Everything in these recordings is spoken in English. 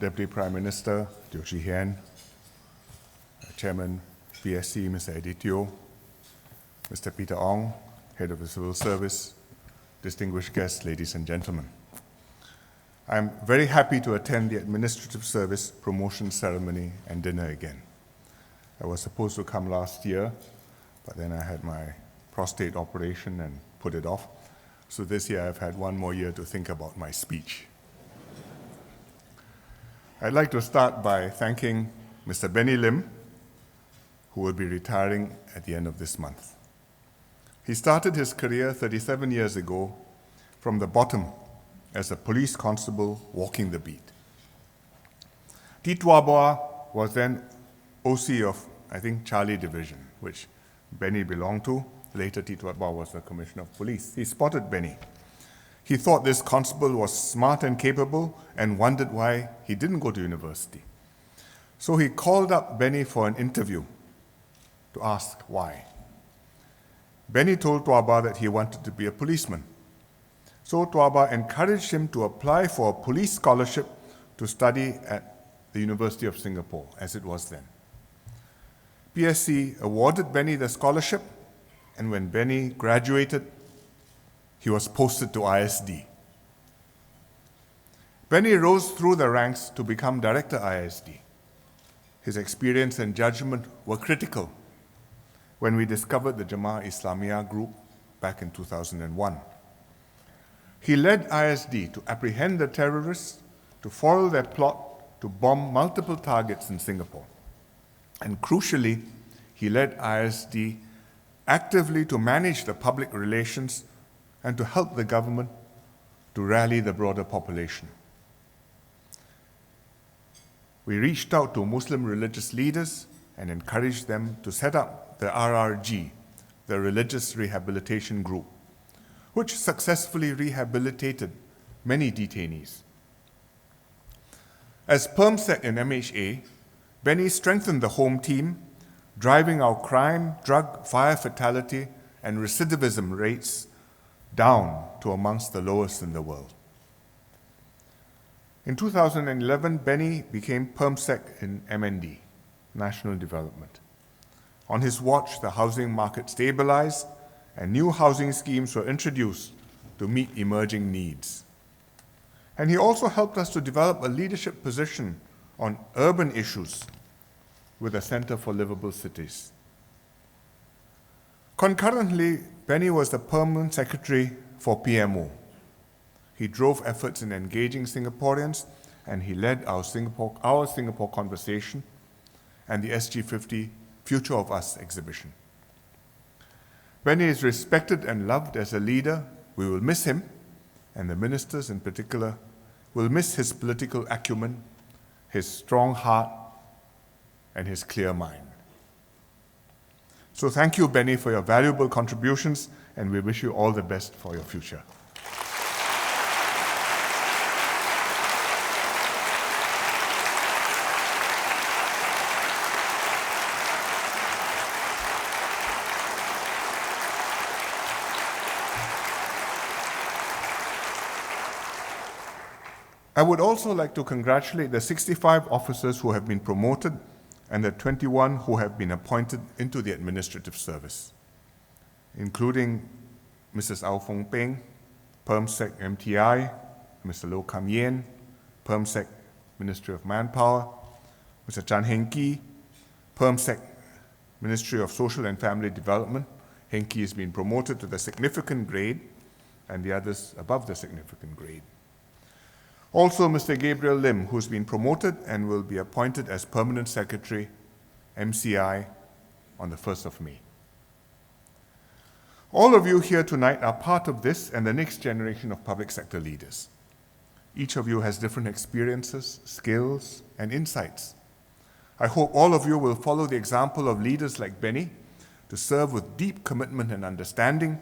Deputy Prime Minister Teo Chee Hean, Chairman PSC Mr. Eddie Teo, Mr. Peter Ong, Head of the Civil Service, distinguished guests, ladies and gentlemen. I'm very happy to attend the Administrative Service promotion ceremony and dinner again. I was supposed to come last year, but then I had my prostate operation and put it off. So this year I've had one more year to think about my speech. I'd like to start by thanking Mr. Benny Lim, who will be retiring at the end of this month. He started his career 37 years ago from the bottom as a police constable walking the beat. Tua Boa was then OC of, I think, Charlie Division, which Benny belonged to. Later, Tua Boa was the Commissioner of Police. He spotted Benny. He thought this constable was smart and capable and wondered why he didn't go to university. So he called up Benny for an interview to ask why. Benny told Tua Boa that he wanted to be a policeman. So Tua Boa encouraged him to apply for a police scholarship to study at the University of Singapore, as it was then. PSC awarded Benny the scholarship, and when Benny graduated, he was posted to ISD. Benny rose through the ranks to become Director ISD. His experience and judgment were critical when we discovered the Jamaah Islamiyah group back in 2001. He led ISD to apprehend the terrorists, to foil their plot to bomb multiple targets in Singapore. And crucially, he led ISD actively to manage the public relations and to help the government to rally the broader population. We reached out to Muslim religious leaders and encouraged them to set up the RRG, the Religious Rehabilitation Group, which successfully rehabilitated many detainees. As PermSec and MHA, Benny strengthened the home team, driving our crime, drug, fire fatality, and recidivism rates down to amongst the lowest in the world. In 2011, Benny became PermSec in MND, National Development. On his watch, the housing market stabilized and new housing schemes were introduced to meet emerging needs. And he also helped us to develop a leadership position on urban issues with a Center for Livable Cities. Concurrently, Benny was the Permanent Secretary for PMO. He drove efforts in engaging Singaporeans, and he led our Singapore Conversation and the SG50 Future of Us exhibition. Benny is respected and loved as a leader. We will miss him, and the ministers in particular will miss his political acumen, his strong heart, and his clear mind. So thank you, Benny, for your valuable contributions, and we wish you all the best for your future. I would also like to congratulate the 65 officers who have been promoted and the 21 who have been appointed into the administrative service, including Mrs. Au Fong Peng, PermSec MTI, Mr. Loh Kam Yen, PermSec Ministry of Manpower, Mr. Chan Heng Kee, PermSec Ministry of Social and Family Development. Heng Kee has been promoted to the significant grade, and the others above the significant grade. Also, Mr. Gabriel Lim, who's been promoted and will be appointed as Permanent Secretary, MCI, on the 1st of May. All of you here tonight are part of this and the next generation of public sector leaders. Each of you has different experiences, skills, and insights. I hope all of you will follow the example of leaders like Benny to serve with deep commitment and understanding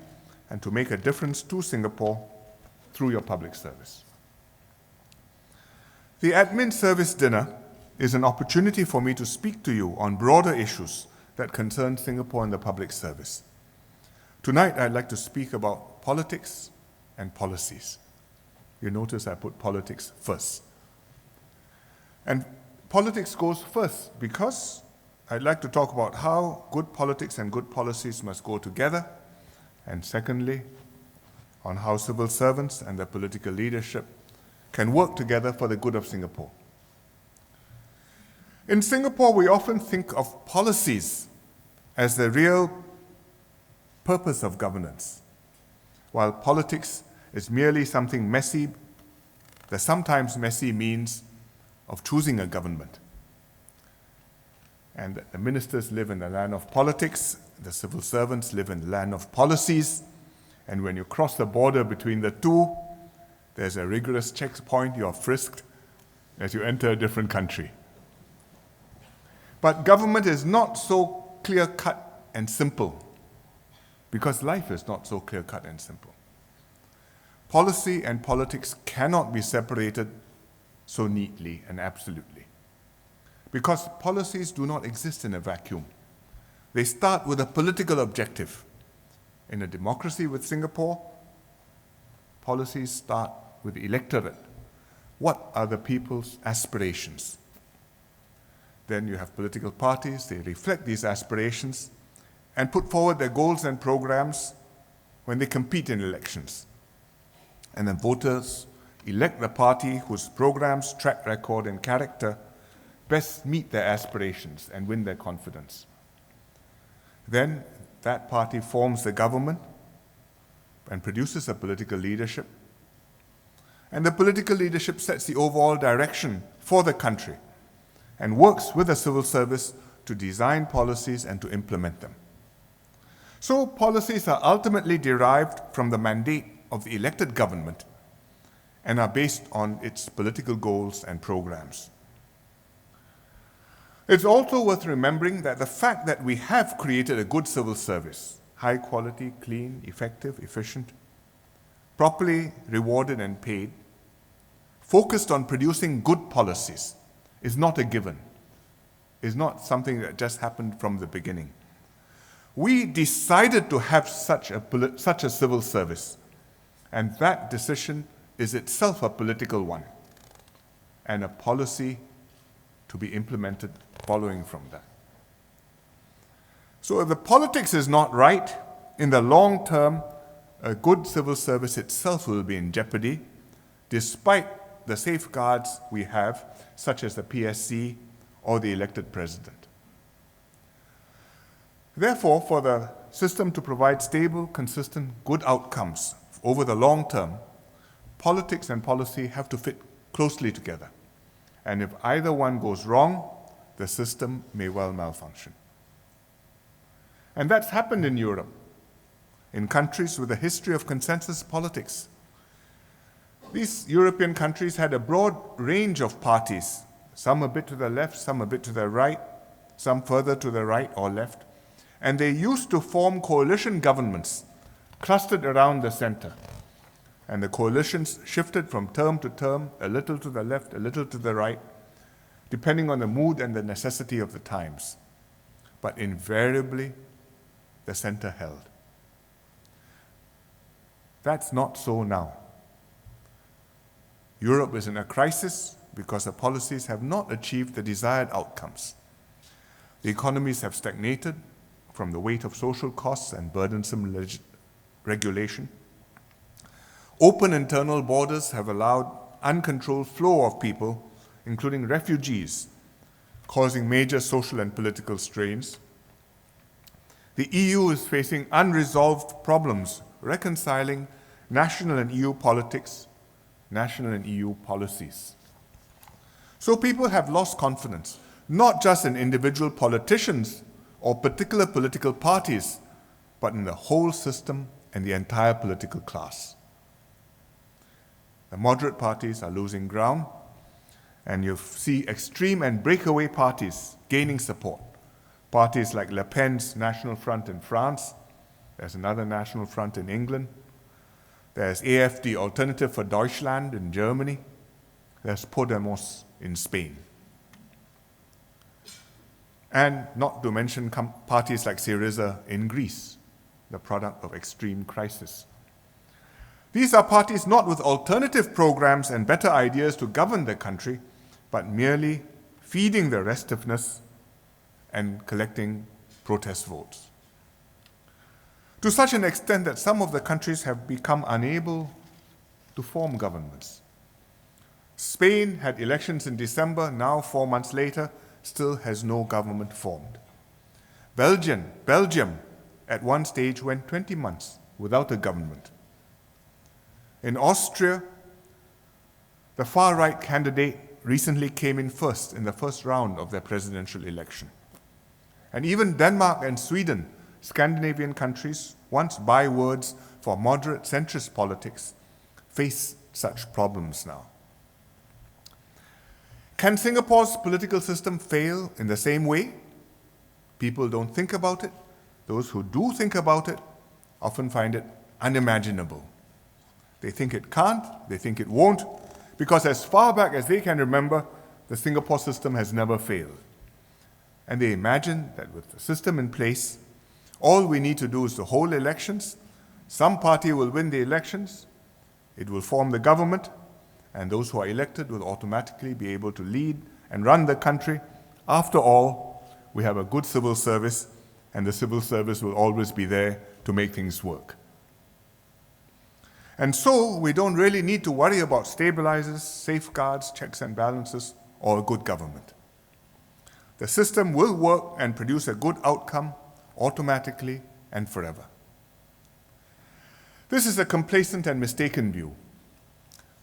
and to make a difference to Singapore through your public service. The Admin Service Dinner is an opportunity for me to speak to you on broader issues that concern Singapore and the public service. Tonight, I'd like to speak about politics and policies. You notice I put politics first. And politics goes first because I'd like to talk about how good politics and good policies must go together, and secondly, on how civil servants and their political leadership can work together for the good of Singapore. In Singapore, we often think of policies as the real purpose of governance, while politics is merely something messy, the sometimes messy means of choosing a government. And that the ministers live in the land of politics, the civil servants live in the land of policies, and when you cross the border between the two, there's a rigorous checkpoint, you're frisked as you enter a different country. But government is not so clear-cut and simple, because life is not so clear-cut and simple. Policy and politics cannot be separated so neatly and absolutely, because policies do not exist in a vacuum. They start with a political objective. In a democracy with Singapore, policies start with the electorate. What are the people's aspirations? Then you have political parties, they reflect these aspirations and put forward their goals and programs when they compete in elections. And then voters elect the party whose programs, track record, and character best meet their aspirations and win their confidence. Then that party forms the government and produces a political leadership. And the political leadership sets the overall direction for the country and works with the civil service to design policies and to implement them. So policies are ultimately derived from the mandate of the elected government and are based on its political goals and programs. It's also worth remembering that the fact that we have created a good civil service, high quality, clean, effective, efficient, properly rewarded and paid, focused on producing good policies, is not a given, is not something that just happened from the beginning. We decided to have such a civil service, and that decision is itself a political one, and a policy to be implemented following from that. So if the politics is not right, in the long term, a good civil service itself will be in jeopardy, despite the safeguards we have, such as the PSC or the elected president. Therefore, for the system to provide stable, consistent, good outcomes over the long term, politics and policy have to fit closely together. And if either one goes wrong, the system may well malfunction. And that's happened in Europe, in countries with a history of consensus politics. These European countries had a broad range of parties, some a bit to the left, some a bit to the right, some further to the right or left, and they used to form coalition governments clustered around the center. And the coalitions shifted from term to term, a little to the left, a little to the right, depending on the mood and the necessity of the times. But invariably, the center held. That's not so now. Europe is in a crisis because the policies have not achieved the desired outcomes. The economies have stagnated from the weight of social costs and burdensome regulation. Open internal borders have allowed uncontrolled flow of people, including refugees, causing major social and political strains. The EU is facing unresolved problems reconciling national and EU politics, national and EU policies. So people have lost confidence, not just in individual politicians or particular political parties, but in the whole system and the entire political class. The moderate parties are losing ground, and you see extreme and breakaway parties gaining support. Parties like Le Pen's National Front in France, there's another National Front in England, there's AfD, Alternative for Deutschland in Germany, there's Podemos in Spain. And not to mention parties like Syriza in Greece, the product of extreme crisis. These are parties not with alternative programs and better ideas to govern the country, but merely feeding the restiveness and collecting protest votes. To such an extent that some of the countries have become unable to form governments. Spain had elections in December, now 4 months later, still has no government formed. Belgium at one stage went 20 months without a government. In Austria, the far-right candidate recently came in first in the first round of their presidential election. And even Denmark and Sweden, Scandinavian countries, once bywords for moderate centrist politics, face such problems now. Can Singapore's political system fail in the same way? People don't think about it. Those who do think about it often find it unimaginable. They think it can't, they think it won't, because as far back as they can remember, the Singapore system has never failed. And they imagine that with the system in place, all we need to do is to hold elections, some party will win the elections, it will form the government, and those who are elected will automatically be able to lead and run the country. After all, we have a good civil service, and the civil service will always be there to make things work. And so, we don't really need to worry about stabilizers, safeguards, checks and balances, or a good government. The system will work and produce a good outcome automatically and forever. This is a complacent and mistaken view.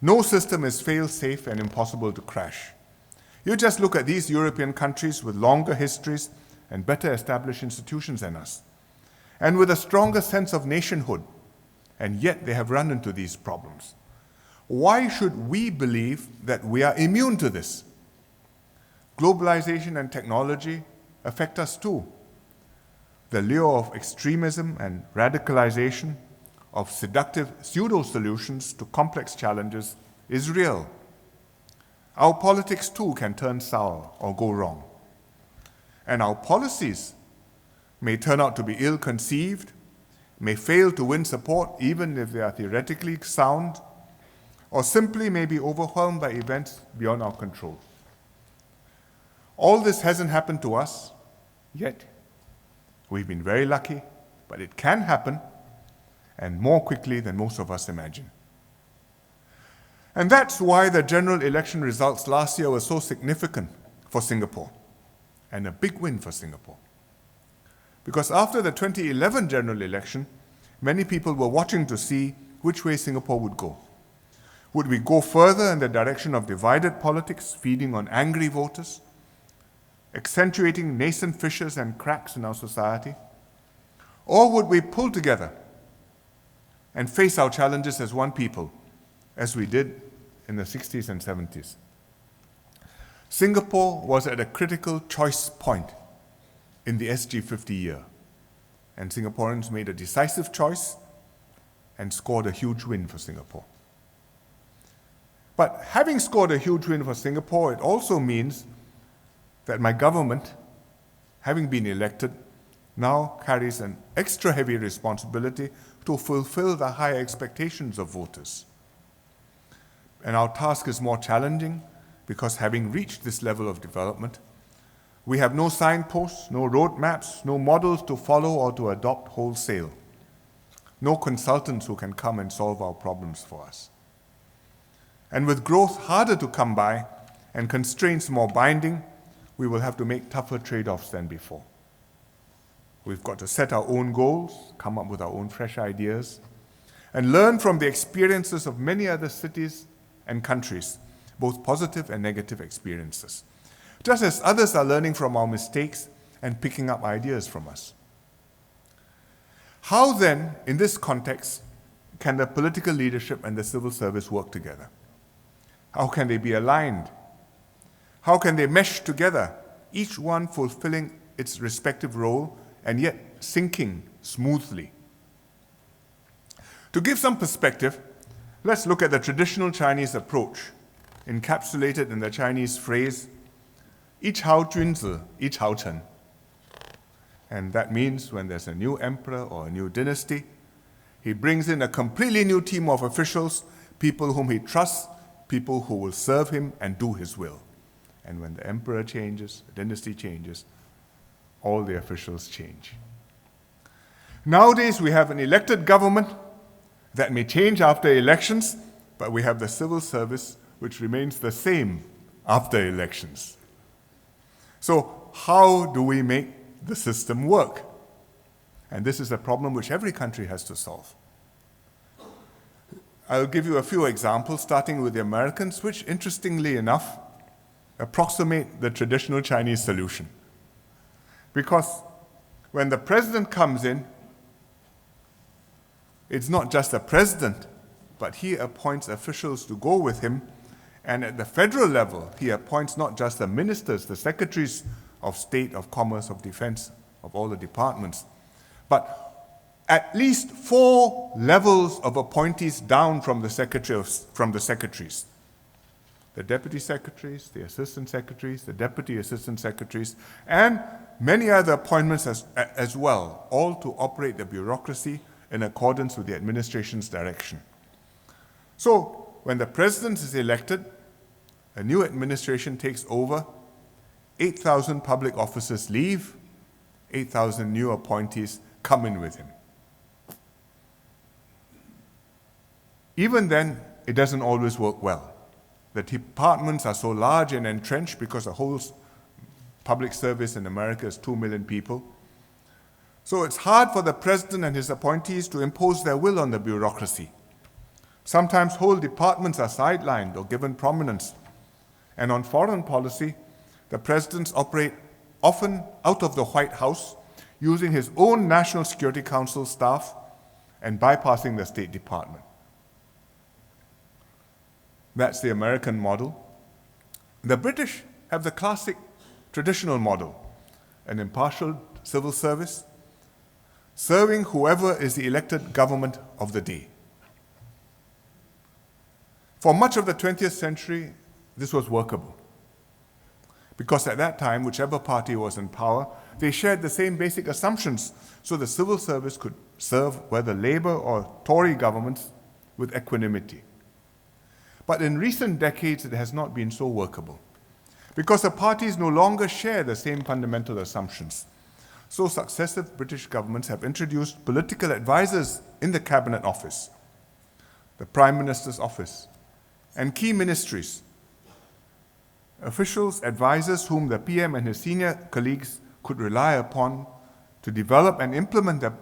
No system is fail-safe and impossible to crash. You just look at these European countries with longer histories and better established institutions than us, and with a stronger sense of nationhood, and yet they have run into these problems. Why should we believe that we are immune to this? Globalization and technology affect us too. The lure of extremism and radicalization, of seductive pseudo-solutions to complex challenges is real. Our politics too can turn sour or go wrong. And our policies may turn out to be ill-conceived, may fail to win support even if they are theoretically sound, or simply may be overwhelmed by events beyond our control. All this hasn't happened to us yet. We've been very lucky, but it can happen, and more quickly than most of us imagine. And that's why the general election results last year were so significant for Singapore, and a big win for Singapore. Because after the 2011 general election, many people were watching to see which way Singapore would go. Would we go further in the direction of divided politics, feeding on angry voters, accentuating nascent fissures and cracks in our society? Or would we pull together and face our challenges as one people, as we did in the 60s and 70s? Singapore was at a critical choice point in the SG 50 year, and Singaporeans made a decisive choice and scored a huge win for Singapore. But having scored a huge win for Singapore, it also means that my government, having been elected, now carries an extra heavy responsibility to fulfill the high expectations of voters. And our task is more challenging because having reached this level of development, we have no signposts, no roadmaps, no models to follow or to adopt wholesale. No consultants who can come and solve our problems for us. And with growth harder to come by and constraints more binding, we will have to make tougher trade-offs than before. We've got to set our own goals, come up with our own fresh ideas, and learn from the experiences of many other cities and countries, both positive and negative experiences, just as others are learning from our mistakes and picking up ideas from us. How then, in this context, can the political leadership and the civil service work together? How can they be aligned? How can they mesh together, each one fulfilling its respective role and yet syncing smoothly? To give some perspective, let's look at the traditional Chinese approach, encapsulated in the Chinese phrase, 一朝君子,一朝臣. And that means when there's a new emperor or a new dynasty, he brings in a completely new team of officials, people whom he trusts, people who will serve him and do his will. And when the emperor changes, the dynasty changes, all the officials change. Nowadays, we have an elected government that may change after elections, but we have the civil service which remains the same after elections. So how do we make the system work? And this is a problem which every country has to solve. I'll give you a few examples, starting with the Americans, which, interestingly enough, approximate the traditional Chinese solution. Because when the president comes in, it's not just the president, but he appoints officials to go with him. And at the federal level, he appoints not just the ministers, the secretaries of state, of commerce, of defense, of all the departments, but at least 4 levels of appointees down from the secretaries. The deputy secretaries, the assistant secretaries, the deputy assistant secretaries, and many other appointments as well, all to operate the bureaucracy in accordance with the administration's direction. So, when the president is elected, a new administration takes over, 8,000 public officers leave, 8,000 new appointees come in with him. Even then, it doesn't always work well. The departments are so large and entrenched because the whole public service in America is 2 million people. So it's hard for the president and his appointees to impose their will on the bureaucracy. Sometimes whole departments are sidelined or given prominence. And on foreign policy, the presidents operate often out of the White House, using his own National Security Council staff and bypassing the State Department. That's the American model. The British have the classic traditional model, an impartial civil service, serving whoever is the elected government of the day. For much of the 20th century, this was workable, because at that time, whichever party was in power, they shared the same basic assumptions, so the civil service could serve whether Labour or Tory governments with equanimity. But in recent decades, it has not been so workable, because the parties no longer share the same fundamental assumptions. So successive British governments have introduced political advisors in the Cabinet Office, the Prime Minister's Office, and key ministries. Officials, advisors whom the PM and his senior colleagues could rely upon to develop and implement their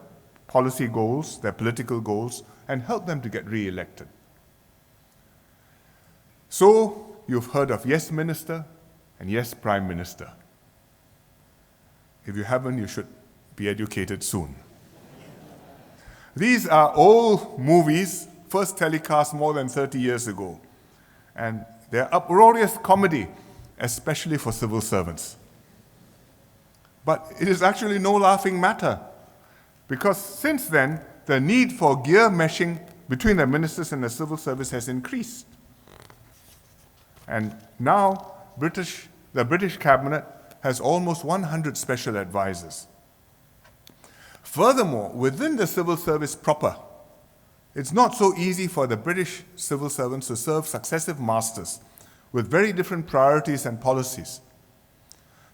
policy goals, their political goals, and help them to get re-elected. So, you've heard of Yes Minister and Yes Prime Minister. If you haven't, you should be educated soon. These are old movies, first telecast more than 30 years ago, and they're uproarious comedy, especially for civil servants. But it is actually no laughing matter, because since then, the need for gear meshing between the ministers and the civil service has increased. And now, the British cabinet has almost 100 special advisors. Furthermore, within the civil service proper, it's not so easy for the British civil servants to serve successive masters with very different priorities and policies.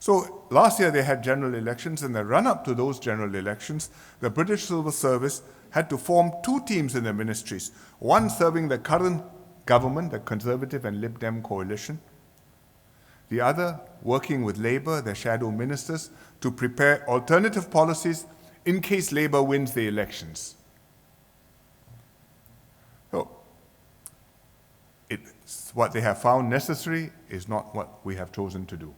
So last year they had general elections. In the run-up to those general elections, the British civil service had to form 2 teams in the ministries, one serving the current government, the Conservative and Lib Dem coalition, the other working with Labour, the shadow ministers, to prepare alternative policies in case Labour wins the elections. So, what they have found necessary is not what we have chosen to do.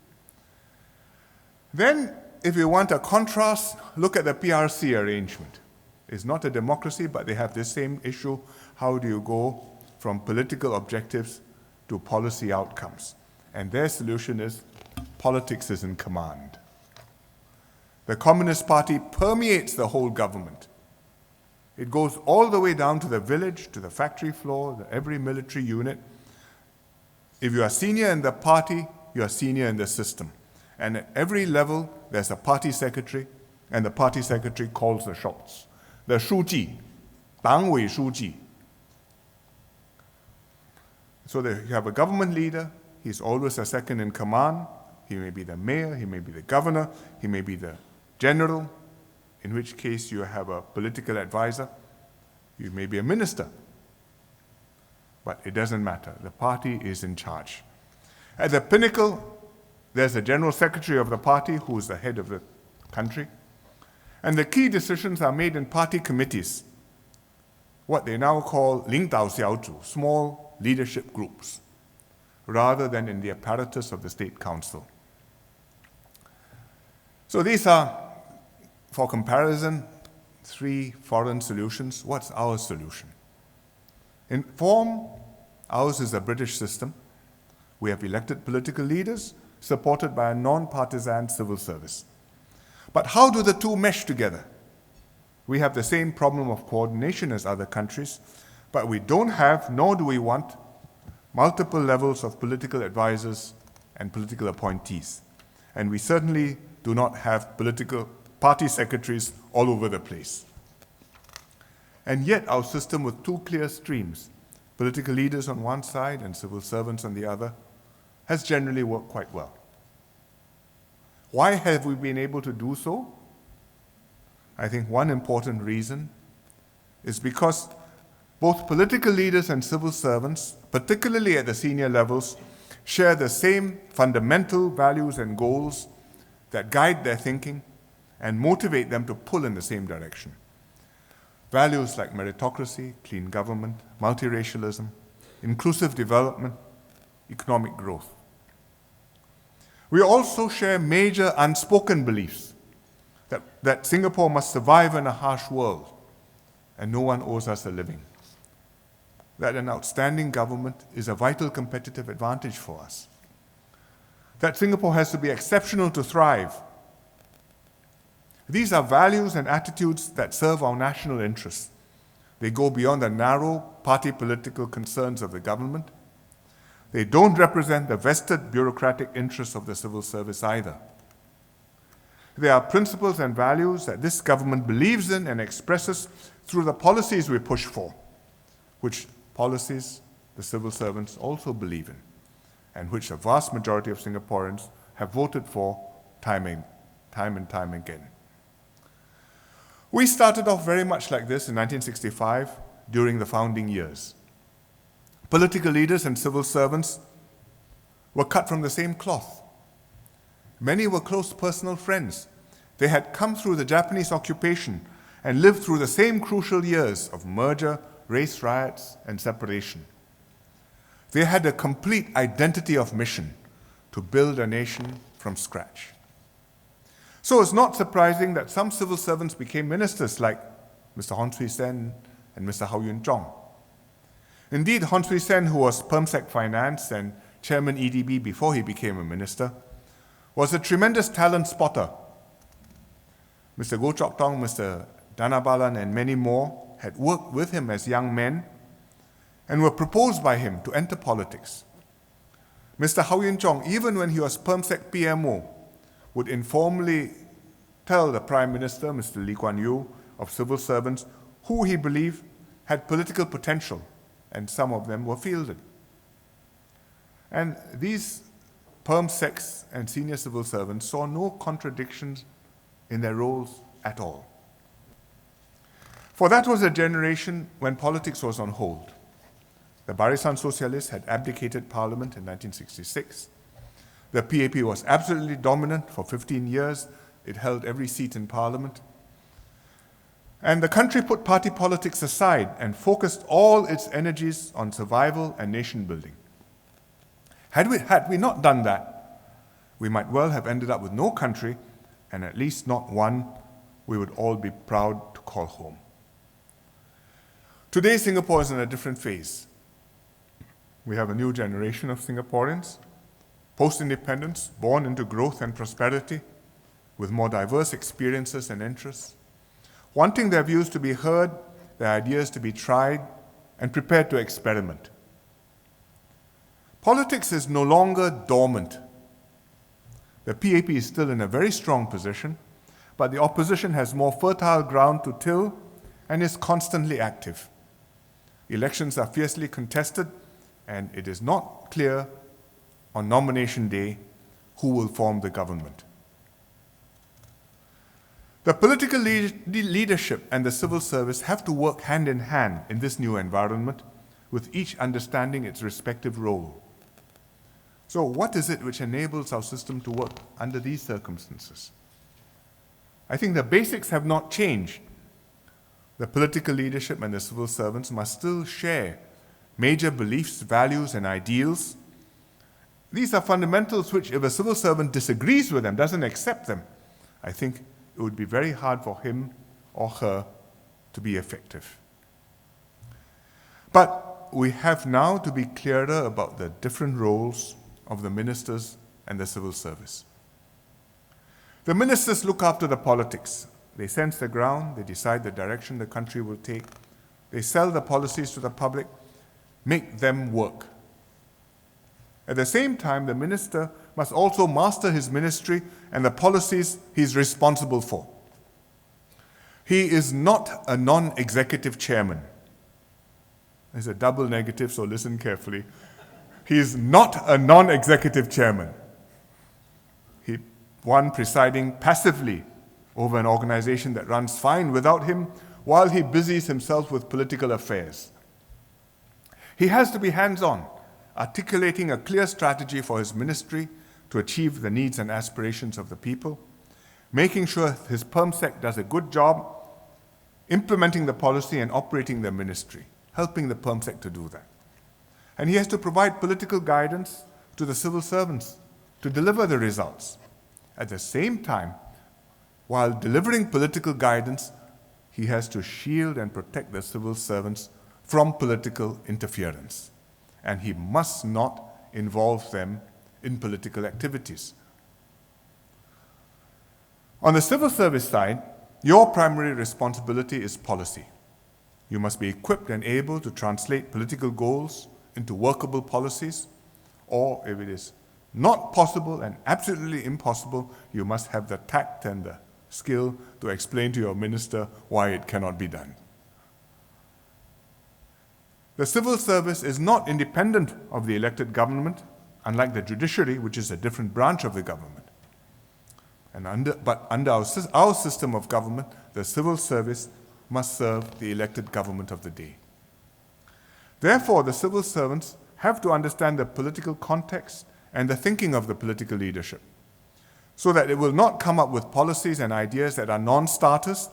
Then, if you want a contrast, look at the PRC arrangement. It's not a democracy, but they have this same issue. How do you go from political objectives to policy outcomes? And their solution is politics is in command. The Communist Party permeates the whole government. It goes all the way down to the village, to the factory floor, every military unit. If you are senior in the party, you are senior in the system. And at every level, there's a party secretary, and the party secretary calls the shots. The 书记, 党委书记. So you have a government leader, he's always a second in command. He may be the mayor, he may be the governor, he may be the general, in which case you have a political advisor. You may be a minister. But it doesn't matter. The party is in charge. At the pinnacle, there's the general secretary of the party, who is the head of the country. And the key decisions are made in party committees, what they now call 领导小组, small leadership groups, rather than in the apparatus of the State Council. So these are, for comparison, 3 foreign solutions. What's our solution? In form, ours is a British system. We have elected political leaders supported by a non-partisan civil service. But how do the two mesh together? We have the same problem of coordination as other countries, but we don't have, nor do we want, multiple levels of political advisors and political appointees. And we certainly do not have political party secretaries all over the place. And yet our system with 2 clear streams, political leaders on one side and civil servants on the other, has generally worked quite well. Why have we been able to do so? I think one important reason is because both political leaders and civil servants, particularly at the senior levels, share the same fundamental values and goals that guide their thinking and motivate them to pull in the same direction. Values like meritocracy, clean government, multiracialism, inclusive development, economic growth. We also share major unspoken beliefs that Singapore must survive in a harsh world and no one owes us a living. That an outstanding government is a vital competitive advantage for us. That Singapore has to be exceptional to thrive. These are values and attitudes that serve our national interests. They go beyond the narrow party political concerns of the government. They don't represent the vested bureaucratic interests of the civil service either. They are principles and values that this government believes in and expresses through the policies we push for, which policies the civil servants also believe in, and which a vast majority of Singaporeans have voted for time and time again. We started off very much like this in 1965 during the founding years. Political leaders and civil servants were cut from the same cloth. Many were close personal friends. They had come through the Japanese occupation and lived through the same crucial years of merger, race riots, and separation. They had a complete identity of mission to build a nation from scratch. So it's not surprising that some civil servants became ministers like Mr. Hon Swee Sen and Mr. Hau Yun Chong. Indeed, Hon Swee Sen, who was Permsec Finance and Chairman EDB before he became a minister, was a tremendous talent spotter. Mr. Goh Chok Tong, Mr. Dhanabalan, and many more had worked with him as young men and were proposed by him to enter politics. Mr. Hau Yun Chong, even when he was Permsec PMO, would informally tell the Prime Minister, Mr. Lee Kuan Yew, of civil servants who he believed had political potential, and some of them were fielded. And these Permsecs and senior civil servants saw no contradictions in their roles at all. For that was a generation when politics was on hold. The Barisan Socialists had abdicated parliament in 1966. The PAP was absolutely dominant for 15 years. It held every seat in parliament. And the country put party politics aside and focused all its energies on survival and nation building. Had we not done that, we might well have ended up with no country, and at least not one we would all be proud to call home. Today, Singapore is in a different phase. We have a new generation of Singaporeans, post-independence, born into growth and prosperity, with more diverse experiences and interests, wanting their views to be heard, their ideas to be tried, and prepared to experiment. Politics is no longer dormant. The PAP is still in a very strong position, but the opposition has more fertile ground to till and is constantly active. Elections are fiercely contested, and it is not clear on nomination day who will form the government. The political leadership and the civil service have to work hand in hand in this new environment, with each understanding its respective role. So what is it which enables our system to work under these circumstances? I think the basics have not changed. The political leadership and the civil servants must still share major beliefs, values, and ideals. These are fundamentals which, if a civil servant disagrees with them, doesn't accept them, I think it would be very hard for him or her to be effective. But we have now to be clearer about the different roles of the ministers and the civil service. The ministers look after the politics. They sense the ground, they decide the direction the country will take, they sell the policies to the public, make them work. At the same time, the minister must also master his ministry and the policies he is responsible for. He is not a non-executive chairman. There's a double negative, so listen carefully. He is not a non-executive chairman. One presiding passively over an organization that runs fine without him while he busies himself with political affairs. He has to be hands-on, articulating a clear strategy for his ministry to achieve the needs and aspirations of the people, making sure his PermSec does a good job, implementing the policy and operating the ministry, helping the PermSec to do that. And he has to provide political guidance to the civil servants to deliver the results. At the same time, while delivering political guidance, he has to shield and protect the civil servants from political interference. And he must not involve them in political activities. On the civil service side, your primary responsibility is policy. You must be equipped and able to translate political goals into workable policies, or if it is not possible and absolutely impossible, you must have the tact and the skill to explain to your minister why it cannot be done. The civil service is not independent of the elected government, unlike the judiciary, which is a different branch of the government. But under our system of government, the civil service must serve the elected government of the day. Therefore, the civil servants have to understand the political context and the thinking of the political leadership, so that it will not come up with policies and ideas that are non-starters,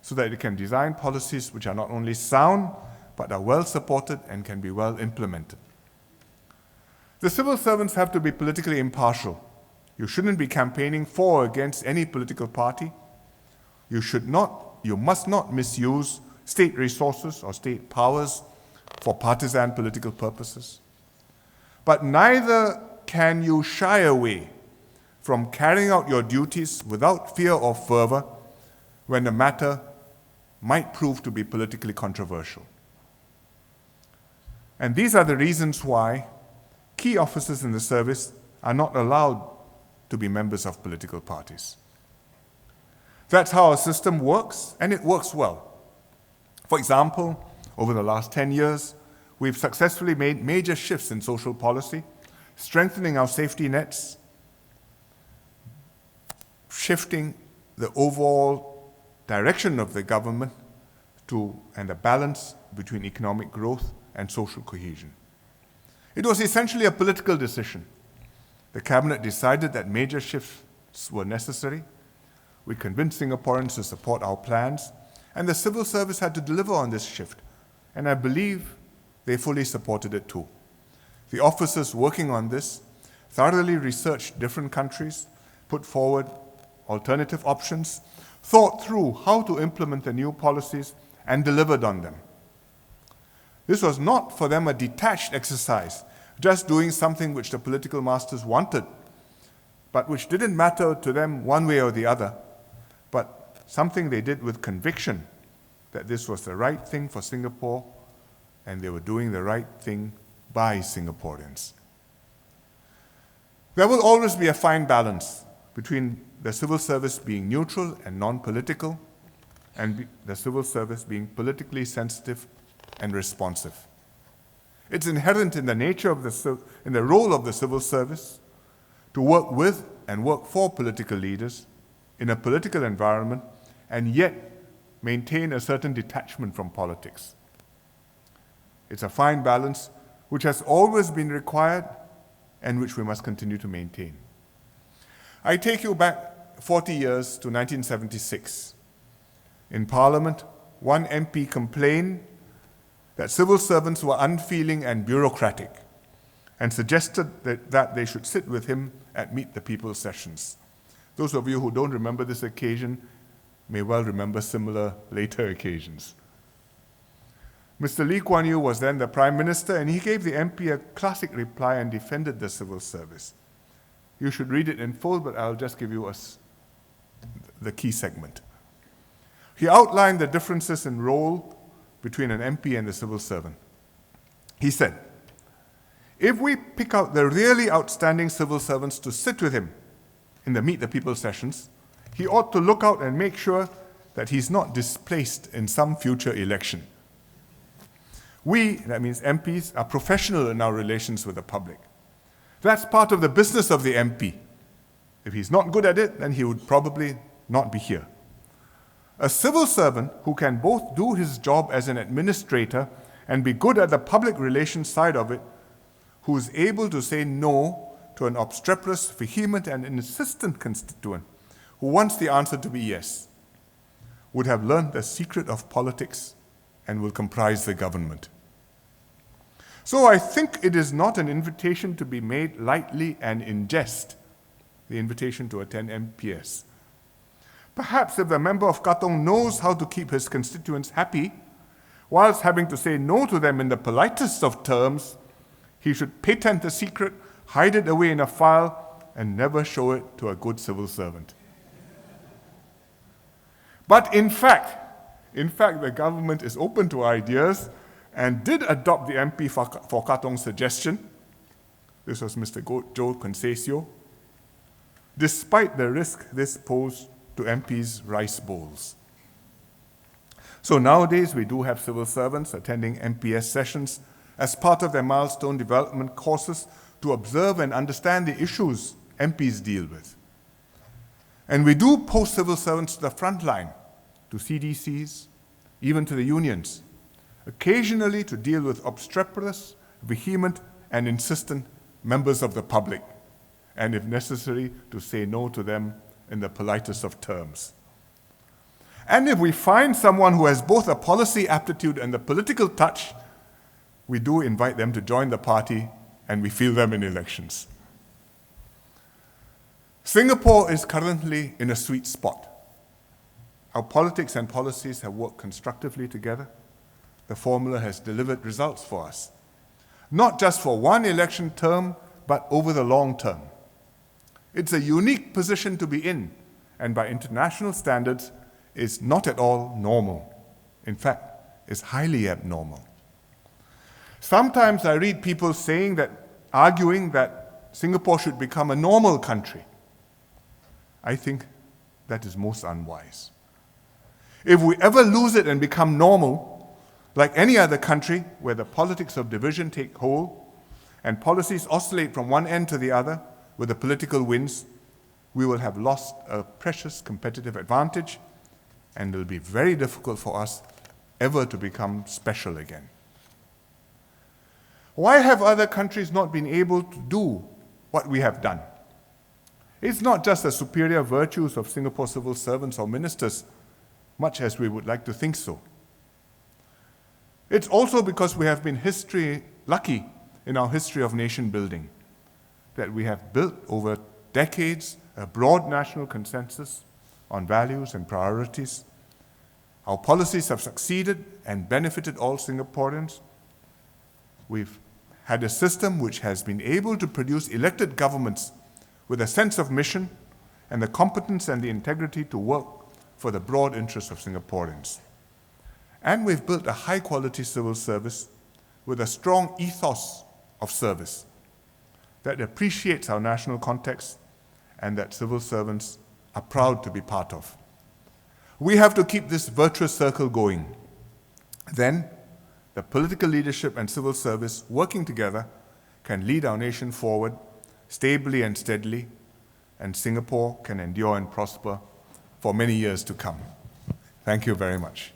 so that it can design policies which are not only sound, but are well supported and can be well implemented. The civil servants have to be politically impartial. You shouldn't be campaigning for or against any political party. You must not misuse state resources or state powers for partisan political purposes. But neither can you shy away from carrying out your duties without fear or fervor when the matter might prove to be politically controversial. And these are the reasons why key officers in the service are not allowed to be members of political parties. That's how our system works, and it works well. For example, over the last 10 years, we've successfully made major shifts in social policy, strengthening our safety nets, shifting the overall direction of the government and the balance between economic growth and social cohesion. It was essentially a political decision. The cabinet decided that major shifts were necessary. We convinced Singaporeans to support our plans, and the civil service had to deliver on this shift, and I believe they fully supported it too. The officers working on this thoroughly researched different countries, put forward alternative options, thought through how to implement the new policies, and delivered on them. This was not for them a detached exercise, just doing something which the political masters wanted, but which didn't matter to them one way or the other, but something they did with conviction that this was the right thing for Singapore and they were doing the right thing by Singaporeans. There will always be a fine balance between the civil service being neutral and non-political and the civil service being politically sensitive and responsive. It's inherent in the nature of in the role of the civil service to work with and work for political leaders in a political environment and yet maintain a certain detachment from politics. It's a fine balance which has always been required and which we must continue to maintain. I take you back 40 years to 1976. In Parliament, one MP complained that civil servants were unfeeling and bureaucratic and suggested that they should sit with him at Meet the People sessions. Those of you who don't remember this occasion may well remember similar later occasions. Mr. Lee Kuan Yew was then the Prime Minister, and he gave the MP a classic reply and defended the civil service. You should read it in full, but I'll just give you the key segment. He outlined the differences in role between an MP and the civil servant. He said, if we pick out the really outstanding civil servants to sit with him in the Meet the People sessions, he ought to look out and make sure that he's not displaced in some future election. We, that means MPs, are professional in our relations with the public. That's part of the business of the MP. If he's not good at it, then he would probably not be here. A civil servant who can both do his job as an administrator and be good at the public relations side of it, who is able to say no to an obstreperous, vehement, and insistent constituent who wants the answer to be yes, would have learned the secret of politics and will comprise the government. So I think it is not an invitation to be made lightly and in jest, the invitation to attend MPS. Perhaps if the member of Katong knows how to keep his constituents happy, whilst having to say no to them in the politest of terms, he should patent the secret, hide it away in a file, and never show it to a good civil servant. But in fact, the government is open to ideas and did adopt the MP for Katong's suggestion. This was Mr. Joe Concesio, despite the risk this posed to MPs' rice bowls. So nowadays, we do have civil servants attending MPS sessions as part of their milestone development courses to observe and understand the issues MPs deal with. And we do post civil servants to the front line, to CDCs, even to the unions, occasionally to deal with obstreperous, vehement, and insistent members of the public, and if necessary, to say no to them in the politest of terms. And if we find someone who has both a policy aptitude and the political touch, we do invite them to join the party, and we field them in elections. Singapore is currently in a sweet spot. Our politics and policies have worked constructively together. The formula has delivered results for us, not just for one election term, but over the long term. It's a unique position to be in, and by international standards, is not at all normal. In fact, is highly abnormal. Sometimes I read people arguing that Singapore should become a normal country. I think that is most unwise. If we ever lose it and become normal, like any other country where the politics of division take hold and policies oscillate from one end to the other with the political winds, we will have lost a precious competitive advantage, and it will be very difficult for us ever to become special again. Why have other countries not been able to do what we have done? It's not just the superior virtues of Singapore civil servants or ministers, much as we would like to think so. It's also because we have been lucky in our history of nation building, that we have built over decades a broad national consensus on values and priorities. Our policies have succeeded and benefited all Singaporeans. We've had a system which has been able to produce elected governments with a sense of mission and the competence and the integrity to work for the broad interests of Singaporeans. And we've built a high-quality civil service with a strong ethos of service that appreciates our national context and that civil servants are proud to be part of. We have to keep this virtuous circle going. Then, that political leadership and civil service working together can lead our nation forward stably and steadily, and Singapore can endure and prosper for many years to come. Thank you very much.